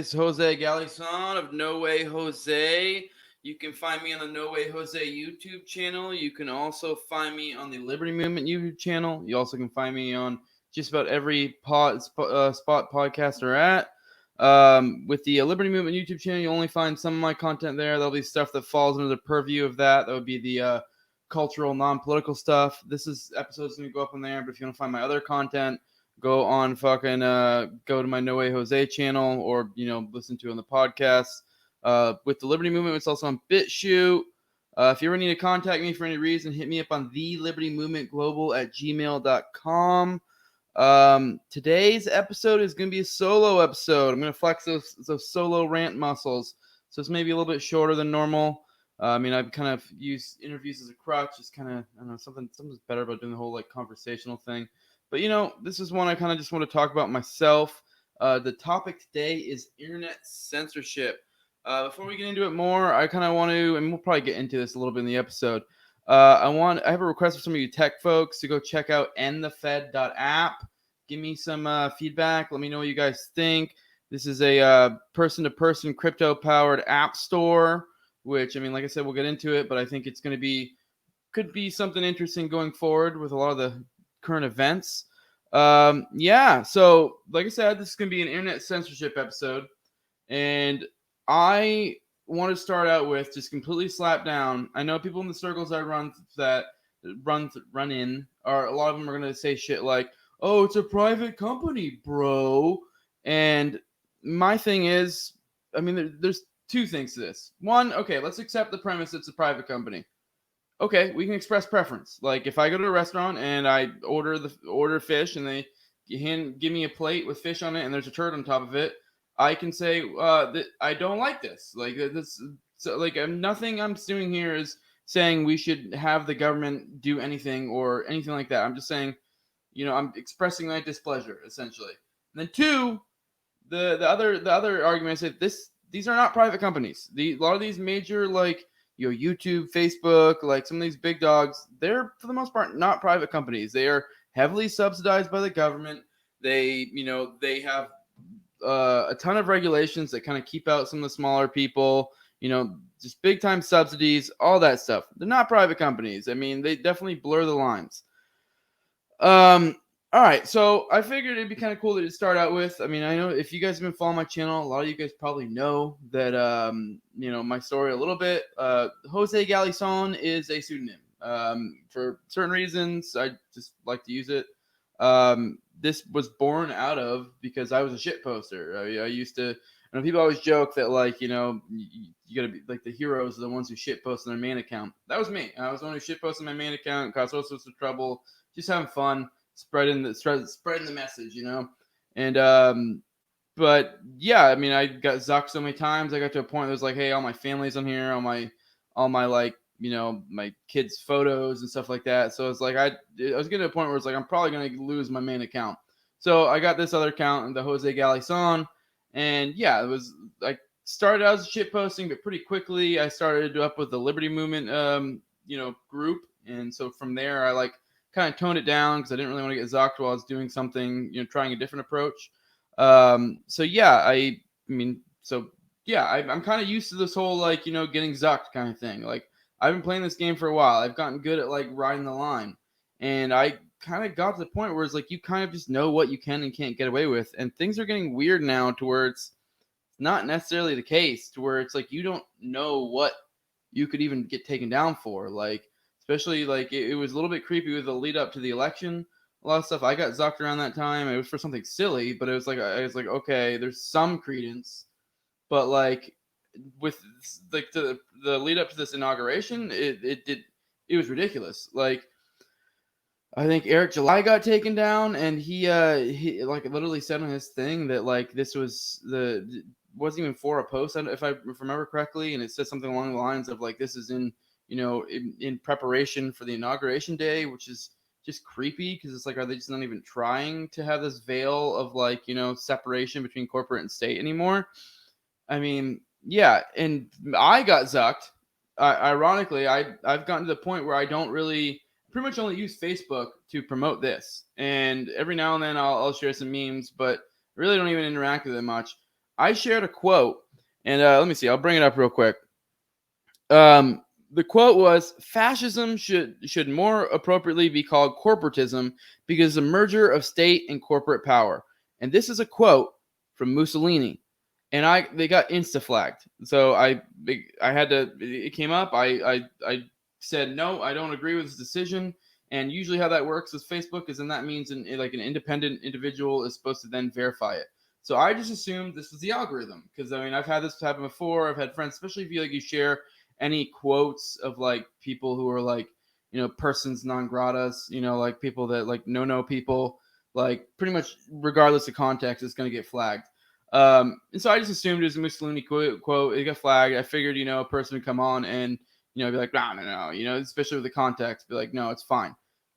guys. Jose Galison of No Way Jose. You can find me on the No Way Jose YouTube channel. You can also find me on the Liberty Movement YouTube channel. You also can find me on just about every spot podcasts are at. With the Liberty Movement YouTube channel, you only find some of my content there. There'll be stuff that falls under the purview of that. That would be the cultural, non-political stuff. This is episodes going to go up on there. But if you want to find my other content, go on fucking go to my No Way Jose channel, or listen to it on the podcast. With the Liberty Movement, it's also on BitShoot. If you ever need to contact me for any reason, hit me up on thelibertymovementglobal@gmail.com. Today's episode is going to be a solo episode. I'm going to flex those solo rant muscles, so it's maybe a little bit shorter than normal. I've kind of used interviews as a crutch. It's kind of, I don't know, something's better about doing the whole conversational thing. But, this is one I kind of just want to talk about myself. The topic today is internet censorship. Before we get into it more, I kind of want to, and we'll probably get into this a little bit in the episode. I have a request for some of you tech folks to go check out endthefed.app. Give me some feedback. Let me know what you guys think. This is a person-to-person crypto-powered app store, which, like I said, we'll get into it, but I think it's could be something interesting going forward with a lot of the current events. So like I said, this is gonna be an internet censorship episode, and I want to start out with just completely slap down. I know people in the circles I run in are, a lot of them are gonna say shit like, "Oh, it's a private company, bro," and my thing is, there's two things to this. One, okay, let's accept the premise it's a private company. Okay, we can express preference. Like if I go to a restaurant and I order fish and they give me a plate with fish on it and there's a turd on top of it, I can say that I don't like this. Like this, so nothing I'm doing here is saying we should have the government do anything or anything like that. I'm just saying, I'm expressing my displeasure essentially. And then two, the other argument I said, these are not private companies. A lot of these major YouTube, Facebook, some of these big dogs, they're for the most part not private companies. They are heavily subsidized by the government. They have a ton of regulations that kind of keep out some of the smaller people. Just big time subsidies, all that stuff. They're not private companies. They definitely blur the lines. All right, so I figured it'd be kind of cool to start out with. I know if you guys have been following my channel, a lot of you guys probably know that, my story a little bit. Jose Galison is a pseudonym. For certain reasons, I just like to use it. This was born out of because I was a shit poster. I used to, people always joke that you gotta be like the heroes are the ones who shit post on their main account. That was me. I was the one who shit posted my main account, caused all sorts of trouble, just having fun. Spreading the message, and but yeah, I got zucked so many times. I got to a point that was like, hey, all my family's on here, all my my kids' photos and stuff like that. So it's like I was getting to a point where it's like I'm probably gonna lose my main account. So I got this other account, the Jose Galison, and yeah, it was I started out as shit posting, but pretty quickly I started up with the Liberty Movement group, and so from there I kind of toned it down because I didn't really want to get zucked while I was doing something, trying a different approach. I'm kind of used to this whole getting zucked kind of thing. I've been playing this game for a while. I've gotten good at riding the line, and I kind of got to the point where it's you kind of just know what you can and can't get away with, and things are getting weird now to where it's not necessarily the case, to where it's you don't know what you could even get taken down for. Especially it was a little bit creepy with the lead up to the election. A lot of stuff I got zucked around that time. It was for something silly, but it was okay, there's some credence. But with the lead up to this inauguration, it was ridiculous. I think Eric July got taken down, and he literally said on his thing that this was wasn't even for a post, if I remember correctly, and it said something along the lines of this is in preparation for the inauguration day, which is just creepy because it's are they just not even trying to have this veil of separation between corporate and state anymore? Yeah, and I got zucked. Ironically, I've gotten to the point where I don't really pretty much only use Facebook to promote this, and every now and then I'll share some memes, but really don't even interact with it much. I shared a quote, and let me see. I'll bring it up real quick. The quote was, "Fascism should more appropriately be called corporatism because it's a merger of state and corporate power." And this is a quote from Mussolini, and they got insta flagged. So I had to. It came up. I said no. I don't agree with this decision. And usually, how that works with Facebook is, then that means like an independent individual is supposed to then verify it. So I just assumed this was the algorithm, because I mean I've had this happen before. I've had friends, especially if you share any quotes of like people who are like, persons non gratas, like people that like no people, like pretty much regardless of context, it's going to get flagged. And so I just assumed it was a Mussolini quote. It got flagged. I figured, a person would come on and, be like, no, especially with the context, be like, no, it's fine.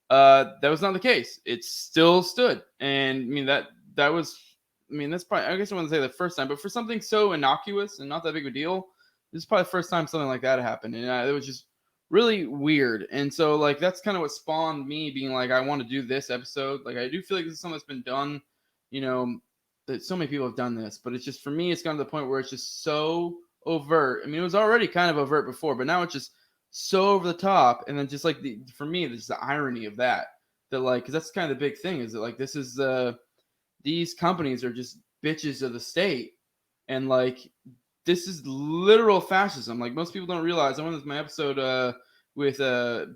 That was not the case. It still stood. And I mean, that was, that's probably, I guess I wouldn't say the first time, but for something so innocuous and not that big of a deal, this is probably the first time something like that happened. And it was just really weird. And so, like, that's kind of what spawned me being like, I want to do this episode. Like, I do feel like this is something that's been done, that so many people have done this, but it's just, for me, it's gotten to the point where it's just so overt. I mean, it was already kind of overt before, but now it's just so over the top. And then just like for me, there's the irony of that like, because that's kind of the big thing, is that like, this is these companies are just bitches of the state. And like, this is literal fascism. Like, most people don't realize. I went with my episode with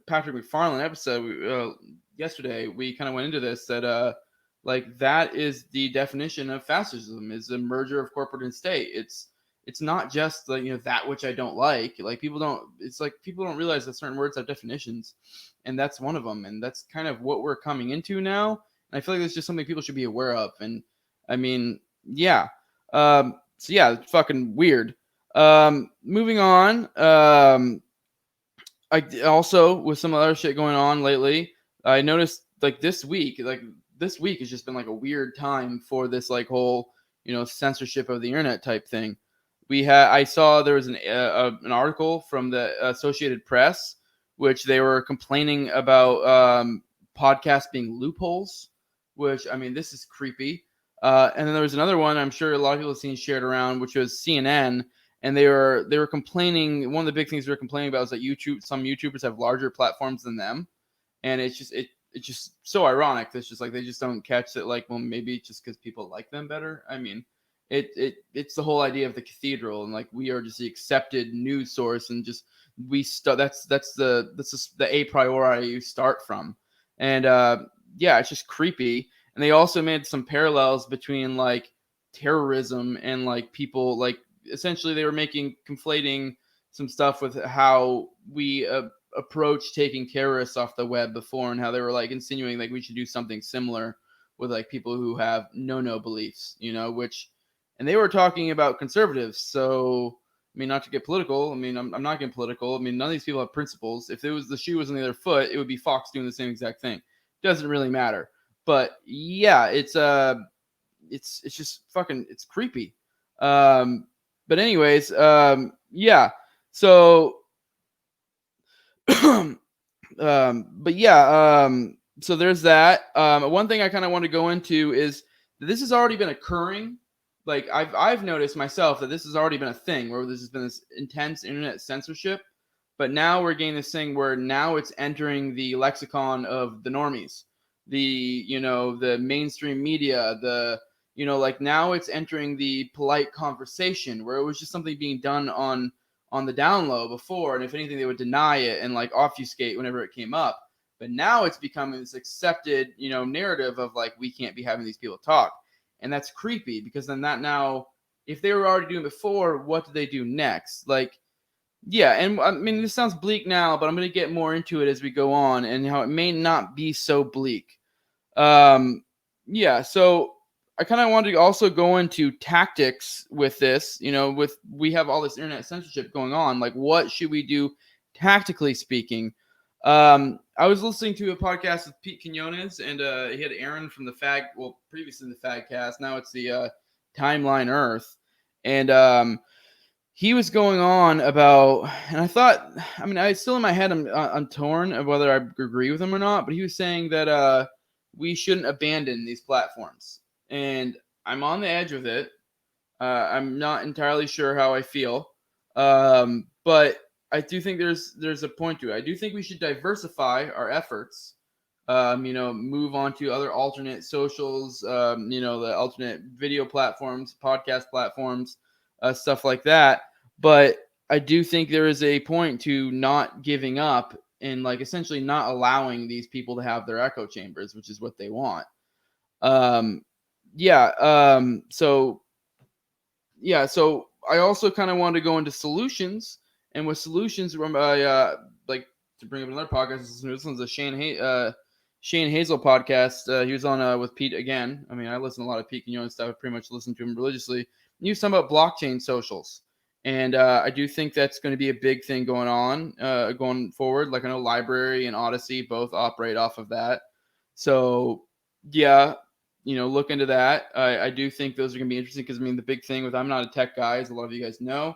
Patrick McFarland episode yesterday. We kind of went into this, that like, that is the definition of fascism, is a merger of corporate and state. It's not just like, that which I don't like. Like, people don't realize that certain words have definitions, and that's one of them. And that's kind of what we're coming into now. And I feel like that's just something people should be aware of. And I mean, yeah. So yeah, it's fucking weird. Moving on. I also, with some other shit going on lately, I noticed like this week has just been like a weird time for this like whole, censorship of the internet type thing. I saw there was an article from the Associated Press, which they were complaining about podcasts being loopholes, which, I mean, this is creepy. And then there was another one I'm sure a lot of people have seen shared around, which was CNN, and they were complaining. One of the big things they were complaining about is that some YouTubers have larger platforms than them, and it's just so ironic. It's just like they just don't catch that. Like, well, maybe it's just because people like them better. I mean, it's the whole idea of the cathedral, and like, we are just the accepted news source, and just that's the a priori you start from. And yeah, it's just creepy. And they also made some parallels between like terrorism and like people, like, essentially they were conflating some stuff with how we approach taking terrorists off the web before, and how they were like insinuating like we should do something similar with like people who have no beliefs, and they were talking about conservatives. So I mean, not to get political. I mean, I'm not getting political. I mean, none of these people have principles. If the shoe was on the other foot, it would be Fox doing the same exact thing. Doesn't really matter. But yeah, it's just fucking, it's creepy. But anyways, yeah. So, but yeah, so there's that. One thing I kind of want to go into is that this has already been occurring. Like, I've noticed myself that this has already been a thing where there's been this intense internet censorship, but now we're getting this thing where now it's entering the lexicon of the normies, the mainstream media, like, now it's entering the polite conversation, where it was just something being done on the down low before, and if anything they would deny it and like obfuscate whenever it came up. But now it's becoming this accepted narrative of like, we can't be having these people talk. And that's creepy, because then that now, if they were already doing it before, what do they do next? Like, yeah. And I mean, this sounds bleak now, but I'm going to get more into it as we go on, and how it may not be so bleak. Yeah, so I kind of wanted to also go into tactics with this. We have all this internet censorship going on. Like, what should we do tactically speaking? I was listening to a podcast with Pete Quinones, and he had Aaron from previously the Fagcast. Now it's the Timeline Earth, and he was going on about, and I thought, I mean, I still in my head, I'm torn of whether I agree with him or not. But he was saying that we shouldn't abandon these platforms, and I'm on the edge of it. I'm not entirely sure how I feel, but I do think there's a point to it. I do think we should diversify our efforts. Move on to other alternate socials. The alternate video platforms, podcast platforms, stuff like that. But I do think there is a point to not giving up and like essentially not allowing these people to have their echo chambers, which is what they want. Um, yeah. So I also kind of wanted to go into solutions, and with solutions, like to bring up another podcast. This one's a Shane Hazel podcast. He was on with Pete again. I mean, I listen to a lot of Pete Quignon and stuff. I pretty much listen to him religiously. He was talking about blockchain socials, and I do think that's going to be a big thing going on going forward. Like I know Library and Odyssey both operate off of that. So yeah, look into that. I do think those are going to be interesting because I mean, the big thing with I'm not a tech guy, as a lot of you guys know,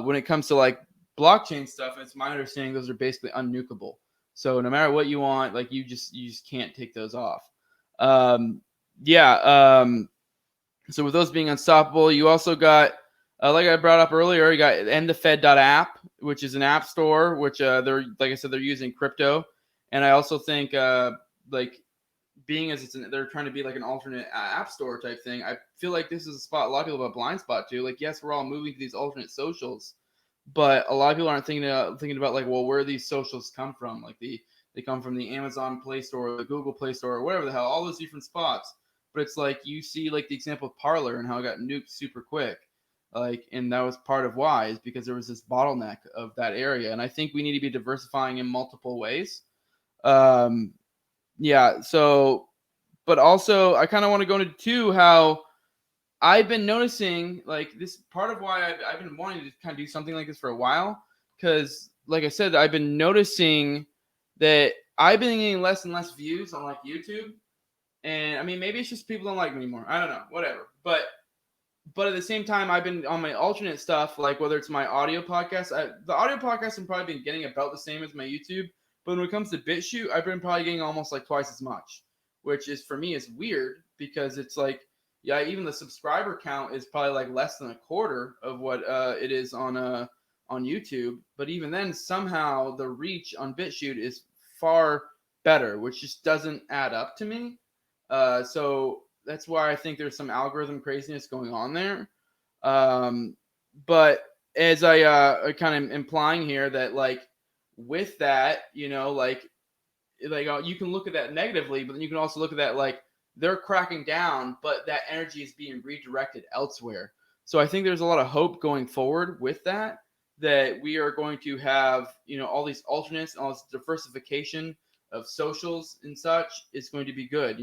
when it comes to like blockchain stuff, it's my understanding those are basically unnukable. So no matter what you want, like you just can't take those off. Um, yeah. So with those being unstoppable, you also got, like I brought up earlier, you got endthefed.app, which is an app store, which they're like I said, they're using crypto, and I also think like being as they're trying to be like an alternate app store type thing. I feel like this is a spot a lot of people have a blind spot to. Like, yes, we're all moving to these alternate socials, but a lot of people aren't thinking about like, well, where these socials come from. Like they come from the Amazon Play Store, or the Google Play Store, or whatever the hell, all those different spots. But it's like you see like the example of Parler and how it got nuked super quick. Like, and that was part of why is because there was this bottleneck of that area. And I think we need to be diversifying in multiple ways. Um, yeah. So, but also I kind of want to go into too how I've been noticing like this part of why I've been wanting to kind of do something like this for a while because, like I said, I've been noticing that I've been getting less and less views on like YouTube, and I mean maybe it's just people don't like me anymore. I don't know, whatever. But at the same time, I've been on my alternate stuff, like whether it's my audio podcast. The audio podcast I've probably been getting about the same as my YouTube. But when it comes to BitShoot, I've been probably getting almost like twice as much, which is for me is weird because it's like, yeah, even the subscriber count is probably like less than a quarter of what it is on YouTube. But even then, somehow the reach on BitShoot is far better, which just doesn't add up to me. So that's why I think there's some algorithm craziness going on there. But as I kind of implying here that like with that, you can look at that negatively, but then you can also look at that like they're cracking down, but that energy is being redirected elsewhere. So I think there's a lot of hope going forward with that we are going to have all these alternates, all this diversification of socials and such is going to be good.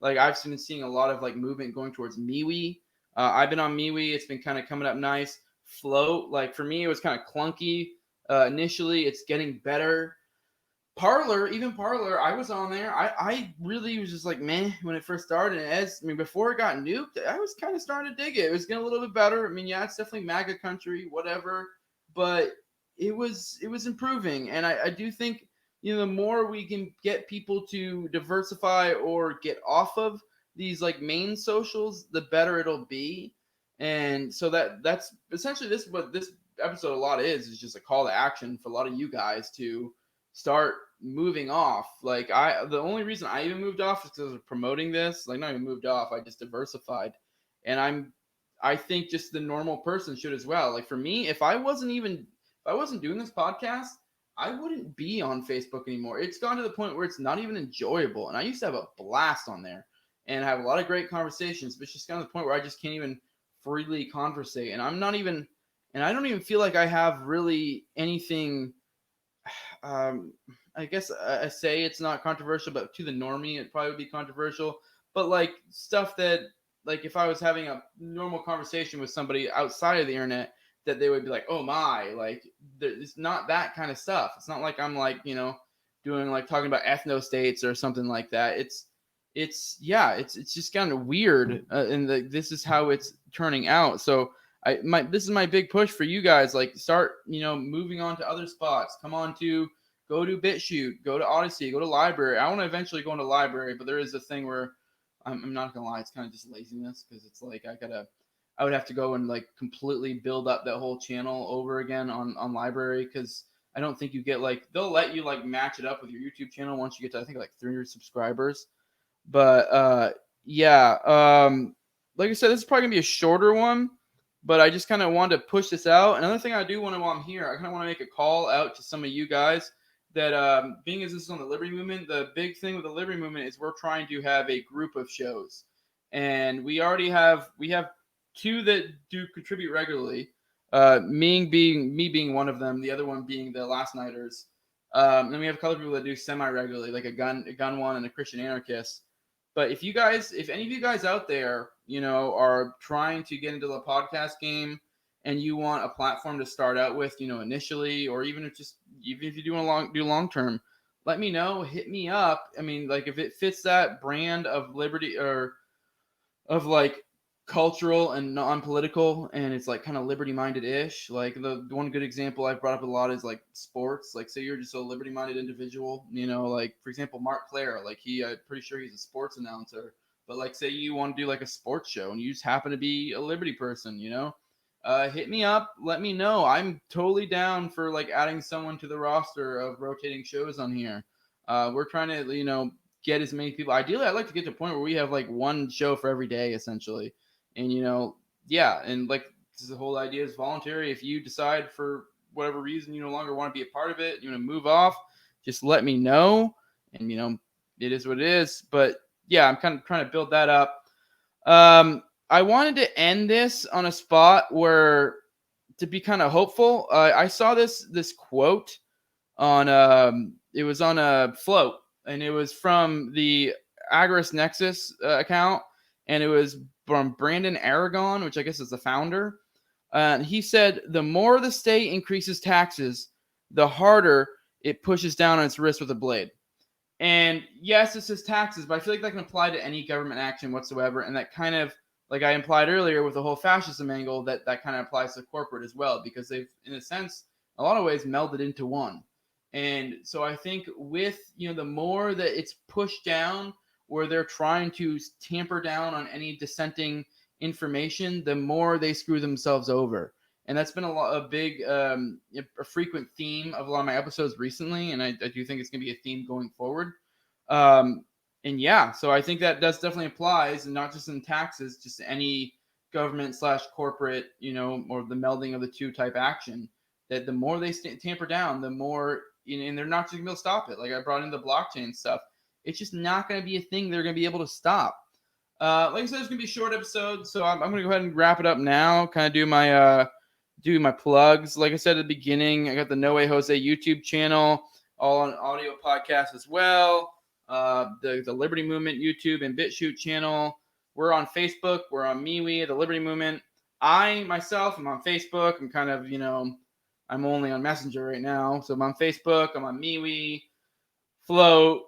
Like I've been seeing a lot of like movement going towards MeWe. I've been on MeWe. It's been kind of coming up nice. Float, like for me, it was kind of clunky initially. It's getting better. Even Parlor, I was on there. I really was just like, meh, when it first started. Before it got nuked, I was kind of starting to dig it. It was getting a little bit better. I mean, yeah, it's definitely MAGA country, whatever, but it was improving. And I do think, the more we can get people to diversify or get off of these like main socials, the better it'll be. And so that's essentially what this episode a lot is just a call to action for a lot of you guys to start moving off. Like the only reason I even moved off is because I was promoting this. Like not even moved off, I just diversified. And I think just the normal person should as well. Like for me, if I wasn't doing this podcast, I wouldn't be on Facebook anymore. It's gone to the point where it's not even enjoyable. And I used to have a blast on there and have a lot of great conversations, but it's just gone to the point where I just can't even freely conversate. And I don't even feel like I have really anything. I guess I say it's not controversial, but to the normie, it probably would be controversial. But like stuff that, like, if I was having a normal conversation with somebody outside of the internet, that they would be like, "Oh my!" Like, it's not that kind of stuff. It's not like I'm like doing like talking about ethno states or something like that. It's just kind of weird, and this is how it's turning out. So this is my big push for you guys. Like, start moving on to other spots. Go to BitShoot, go to Odyssey, go to Library. I want to eventually go into Library, but there is a thing where I'm not gonna lie, it's kind of just laziness because it's like I would have to go and like completely build up that whole channel over again on library, because I don't think you get like, they'll let you like match it up with your YouTube channel once you get to, I think, like 300 subscribers. But yeah, like I said, this is probably gonna be a shorter one, but I just kind of wanted to push this out. Another thing I do want to, while I'm here, I kind of want to make a call out to some of you guys that, being as this is on the Liberty Movement, the big thing with the Liberty Movement is we're trying to have a group of shows, and we have two that do contribute regularly. Me being one of them, the other one being the Last Nighters. Then we have a couple of people that do semi-regularly, like a gun one and a Christian anarchist. But if any of you guys out there, are trying to get into the podcast game and you want a platform to start out with, initially, or even if you do long term, let me know, hit me up. I mean, like, if it fits that brand of liberty, or of like cultural and non-political, and it's like kind of liberty-minded ish. Like, the one good example I've brought up a lot is like sports. Like, say you're just a liberty-minded individual, like, for example, Mark Claire, like, I'm pretty sure he's a sports announcer, but like, say you want to do like a sports show and you just happen to be a liberty person, hit me up, let me know. I'm totally down for like adding someone to the roster of rotating shows on here. We're trying to, get as many people. Ideally, I'd like to get to a point where we have like one show for every day, essentially. And, yeah. And like, the whole idea is voluntary. If you decide for whatever reason you no longer want to be a part of it, you want to move off, just let me know. And, it is what it is. But yeah, I'm kind of trying to build that up. I wanted to end this on a spot where, to be kind of hopeful, I saw this quote on, it was on a float, and it was from the Agorist Nexus account, and it was from Brandon Aragon, which I guess is the founder. He said, the more the state increases taxes, the harder it pushes down on its wrist with a blade. And yes, this is taxes, but I feel like that can apply to any government action whatsoever. And that kind of, like I implied earlier with the whole fascism angle, that kind of applies to corporate as well, because they've, in a sense, a lot of ways, melded into one. And so I think with, the more that it's pushed down, where they're trying to tamper down on any dissenting information, the more they screw themselves over. And that's been a frequent theme of a lot of my episodes recently, and I do think it's going to be a theme going forward. And yeah, so I think that does definitely applies, and not just in taxes, just any government/corporate, or the melding of the two type action. That the more they tamper down, the more, and they're not just going to be able to stop it. Like I brought in the blockchain stuff. It's just not going to be a thing they're going to be able to stop. Like I said, it's going to be a short episode, so I'm going to go ahead and wrap it up now. Kind of do my plugs. Like I said at the beginning, I got the No Way Jose YouTube channel, all on audio podcast as well. The Liberty Movement YouTube and BitShoot channel. We're on Facebook. We're on MeWe, the Liberty Movement. I myself am on Facebook. I'm kind of, I'm only on Messenger right now. So I'm on Facebook. I'm on MeWe, Float,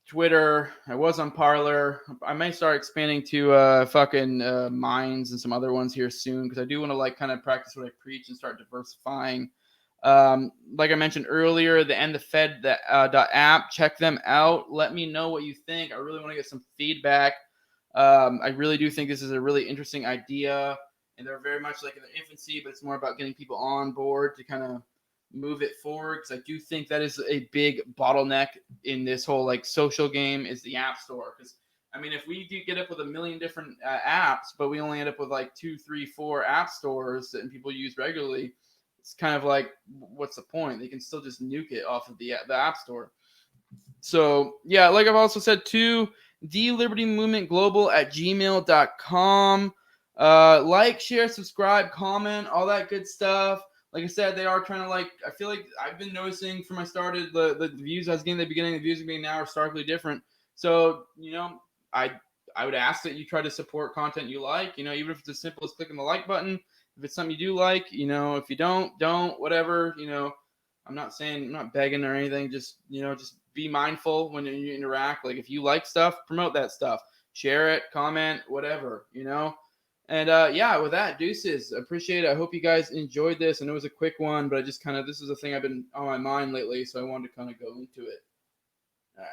Twitter. I was on Parler. I might start expanding to Minds and some other ones here soon, because I do want to like kind of practice what I preach and start diversifying. Like I mentioned earlier, the endthefed.app. Check them out. Let me know what you think. I really want to get some feedback. I really do think this is a really interesting idea, and they're very much like in their infancy, but it's more about getting people on board to kind of move it forward, because I do think that is a big bottleneck in this whole like social game, is the app store. Because I mean, if we do get up with a million different apps, but we only end up with like 2, 3, 4 app stores that people use regularly, it's kind of like, what's the point? They can still just nuke it off of the app store. So yeah, like I've also said too, thelibertymovementglobal@gmail.com. Like, share, subscribe, comment, all that good stuff. Like I said, they are trying to I feel like I've been noticing from I started, the views I was getting at the beginning, the views I'm getting now are starkly different. So, I would ask that you try to support content you like, even if it's as simple as clicking the like button. If it's something you do like, if you don't, whatever, I'm not begging or anything. Just be mindful when you interact. Like, if you like stuff, promote that stuff, share it, comment, whatever, And yeah, with that, deuces. Appreciate it. I hope you guys enjoyed this. I know it was a quick one, but I just this is a thing I've been on my mind lately, so I wanted to kind of go into it. All right.